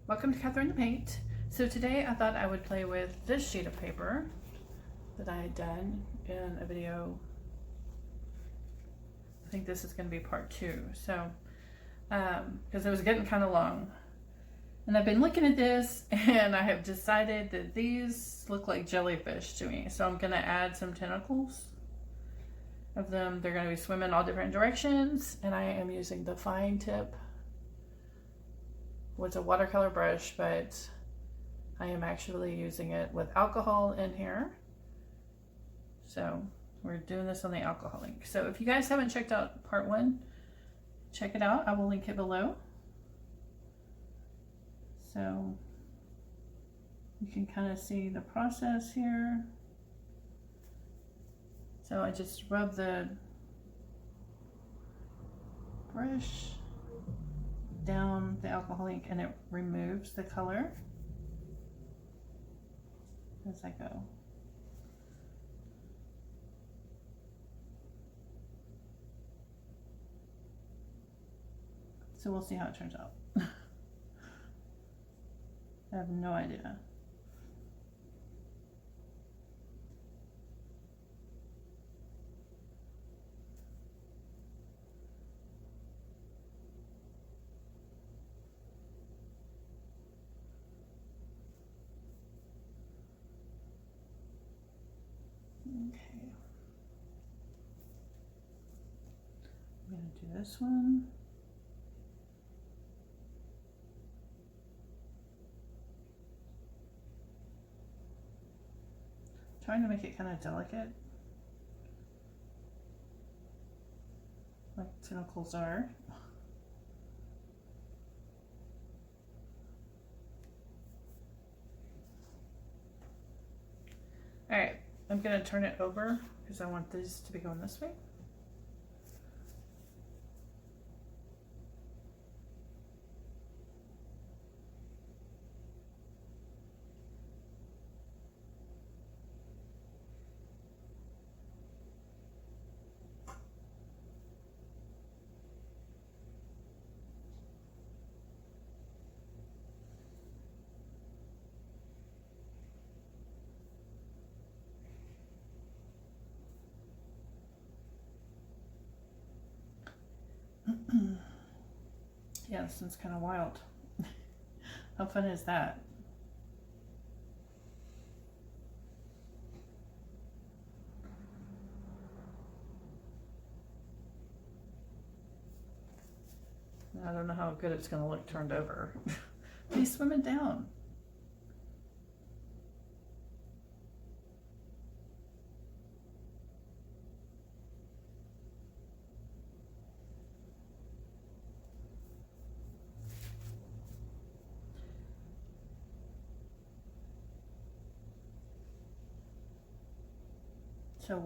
Welcome to Catherine the Paint. So today I thought I would play with this sheet of paper that I had done in a video. I think this is going to be part 2. So, because it was getting kind of long. And I've been looking at this and I have decided that these look like jellyfish to me. So I'm going to add some tentacles of them. They're going to be swimming all different directions. And I am using the fine tip with a watercolor brush, but I am actually using it with alcohol in here. So we're doing this on the alcohol ink. So if you guys haven't checked out part 1, check it out. I will link it below. So you can kind of see the process here. So I just rub the brush down the alcohol ink and it removes the color as I go. So we'll see how it turns out. I have no idea. Okay. I'm going to do this one. Trying to make it kind of delicate, like tentacles are. All right, I'm going to turn it over because I want these to be going this way. Yeah, this one's kind of wild. How fun is that? I don't know how good it's going to look turned over. He's swimming down. So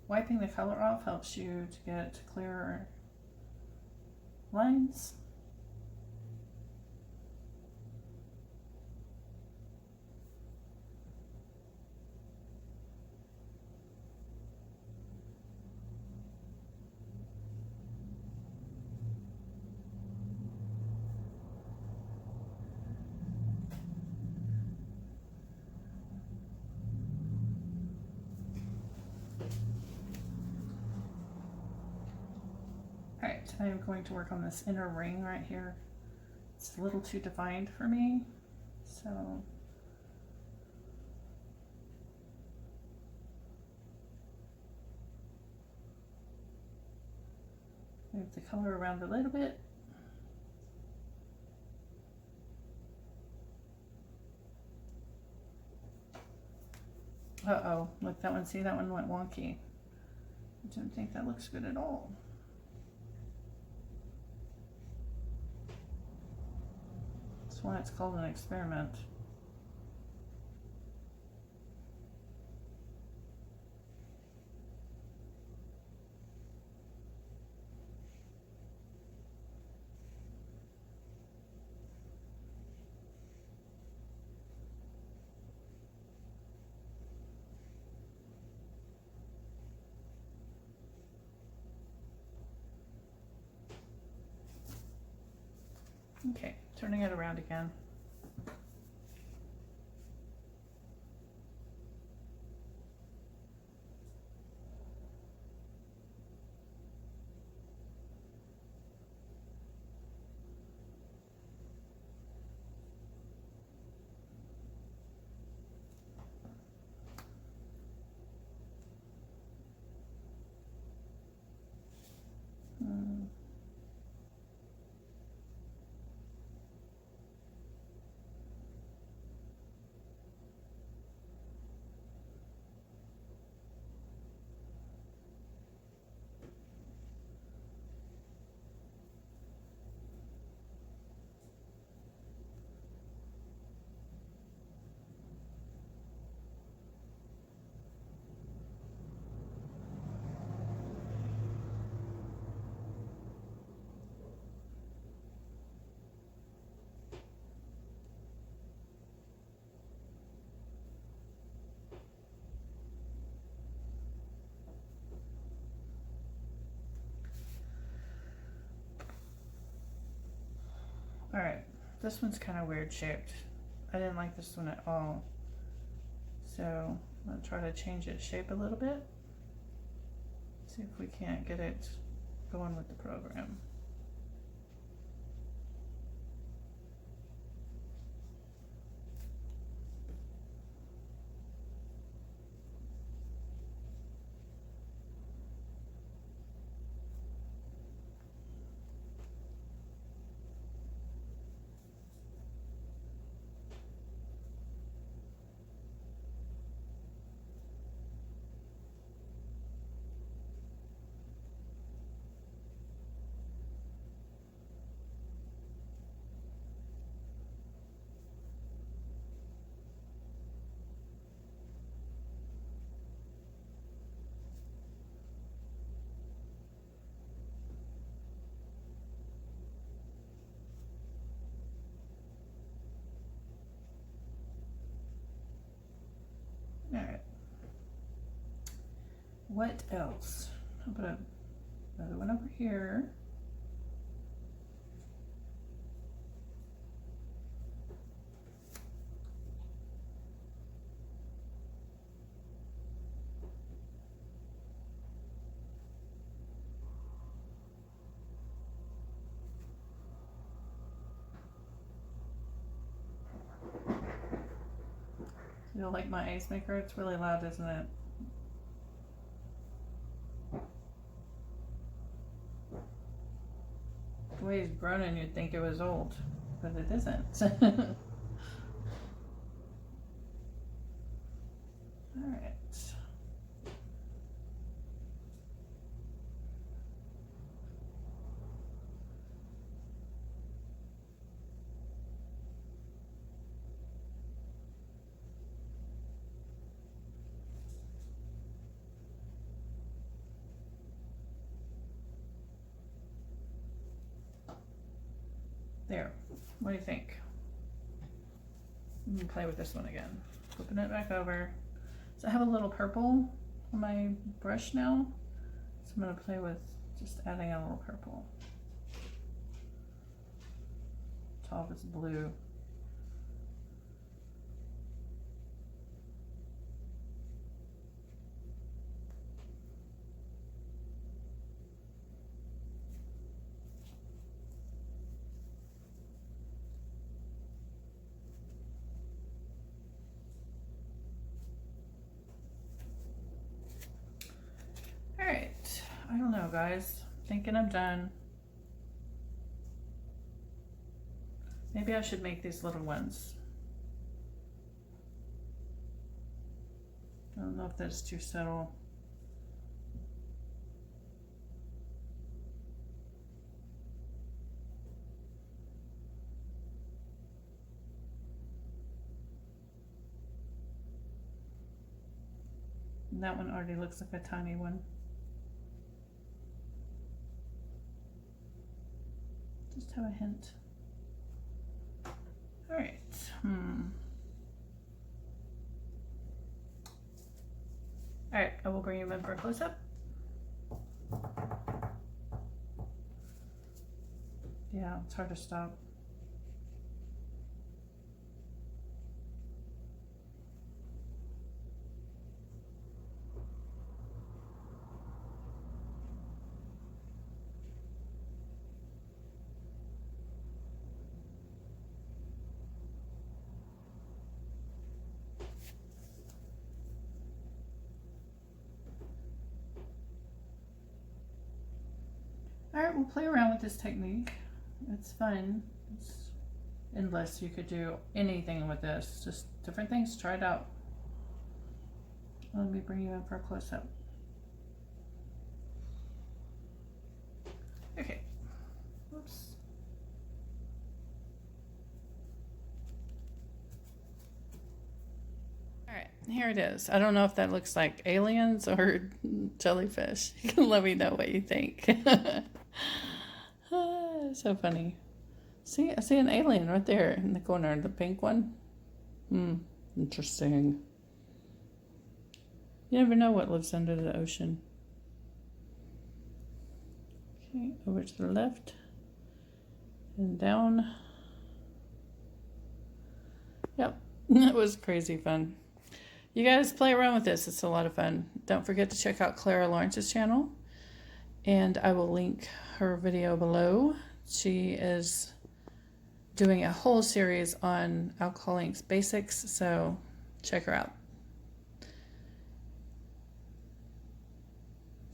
wiping the color off helps you to get clearer lines. Alright, I am going to work on this inner ring right here. It's a little too defined for me, so move the color around a little bit. Uh-oh, look, that one, see, that one went wonky. I don't think that looks good at all. That's why it's called an experiment. Okay, turning it around again. All right, this one's kind of weird shaped. I didn't like this one at all. So I'm gonna try to change its shape a little bit. See if we can't get it going with the program. All right. What else? I'll put another one over here. You know, like my ice maker, it's really loud, isn't it? The way he's groaning, you'd think it was old, but it isn't. All right. There. What do you think? I'm gonna play with this one again. Flipping it back over. So I have a little purple on my brush now. So I'm gonna play with just adding a little purple. Top is blue. Alright, I don't know guys, thinking I'm done. Maybe I should make these little ones. I don't know if that's too subtle. And that one already looks like a tiny one. Just have a hint. All right. All right, I will bring you in for a close-up. Yeah, it's hard to stop. All right, we'll play around with this technique. It's fun. It's endless. You could do anything with this, just different things. Try it out. Let me bring you in for a close-up. Okay. Oops. All right, here it is. I don't know if that looks like aliens or jellyfish. You can let me know what you think. So funny. See, I see an alien right there in the corner, the pink one. Interesting. You never know what lives under the ocean. Okay, over to the left and down. It was crazy fun. You guys play around with this. It's a lot of fun. Don't forget to check out Clara Lawrence's channel. And I will link her video below. She is doing a whole series on Alcohol Inc.'s basics, so check her out.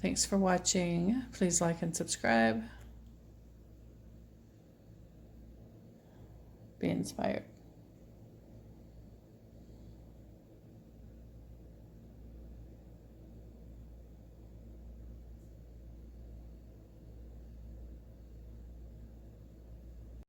Thanks for watching. Please like and subscribe. Be inspired.